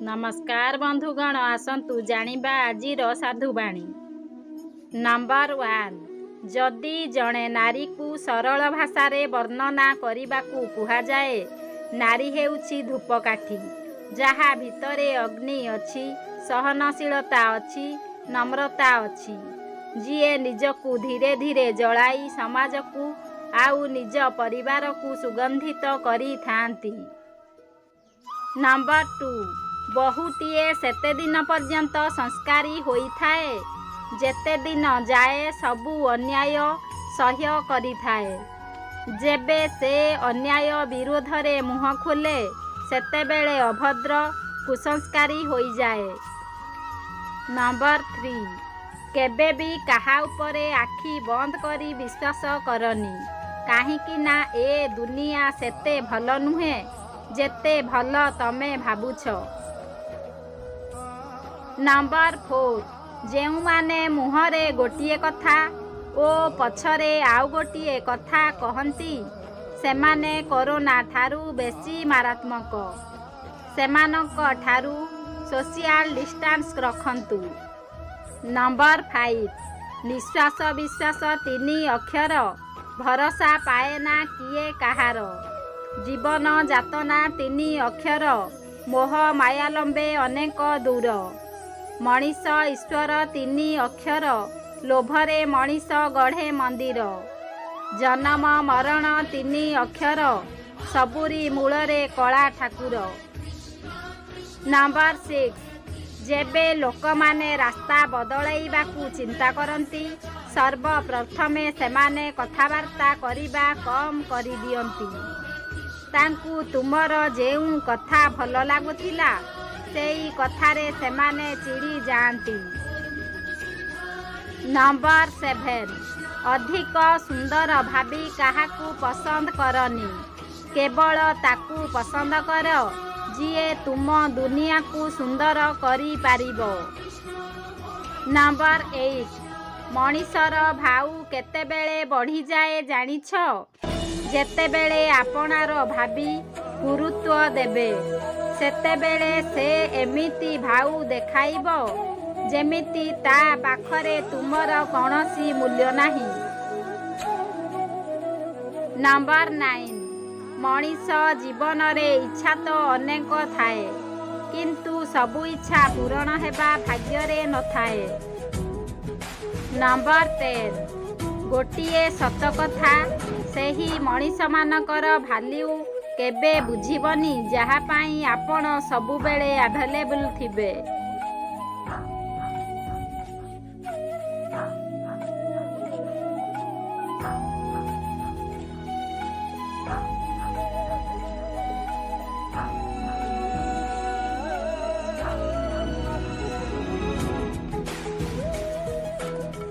नमस्कार बंधुगण, आसतु जानिबा आजिर साधुवाणी। नंबर 1, जदि जड़े नारी को सरल भाषा रे वर्णना करने कुहाए, नारी हेउछि धूपकाठी, जहा भितरे अग्नि अछि, सहनशीलता अछि, नम्रता अछि, जीए निजकु धीरे धीरे जलाई समाज को आउ निज परिवार को सुगंधित करी थांती। नंबर 2, बहुटीए सेते दिन पर्यंत संस्कारी होई थाए जेते दिन जाए सबु अन्याय सह्य करी थाए। जेबे से अन्याय विरोध रे मुह खोले सेते बेले अभद्र कुसंस्कारी होई जाए। नंबर 3, केबे भी कहा उपरे आखि बंद करी विश्वास करनी, काहींकि ना ए दुनिया सेते भल नुहे जेते भल तमे भाबुछ। नंबर 4, जेउ माने मुहरे गोटिए कथा ओ पछरे आउ गोटिए कथा कहंती सेमाने कोरोना ठारू बेसी मारात्मक। सेमानक ठारू सोशियल डिस्टेंस रखंतु। नंबर 5, निश्वास विश्वास 3 अक्षर, भरोसा पाए ना किए कहार, जीवन जातना 3 अक्षर, मोह माया लंबे अनेक दूर, मनीष ईश्वर 3 अक्षर, लोभरे मनीष गढ़े मंदिर, जन्म मरण 3 अक्षर, सबुरी मूलरे कला ठाकुर। नंबर 6, जेबे लोक माने रास्ता बदलाइबाकू चिंता करती सर्वप्रथमे सेमाने कथबार्ता करिबा कम करि दियंती। तांकू तुमर जेउ कथा भल लागुथिला सेई कथारे सेमाने चिड़ी जाती। नंबर 7, अधिक सुंदर भाभी काहाकू पसंद करनी, केवल ताकू पसंद कर जिए तुम दुनिया को सुंदर करी पारिबो। नंबर 8, मनीषर भाऊ केतेबेले बढ़ी जाए जानिछ, जेतेबेले आपनार भाभी गुरुत्व देबे सेतेबेले से एमिति भाऊ देखाइबो जेमिति ता पाखरे तुमर कौनसी मूल्य नाही। नंबर 9, मनीष जीवन रे इच्छा तो अनेक थाए किंतु सबु इच्छा पूरण हेबा भाग्य रे न थाए। नंबर 10, गोटिए सत कथा सेही मनीष मानकर भाल्यू केबे बुझिबनी जहा पाई आपण सबु बेले अवेलेबल थिबे।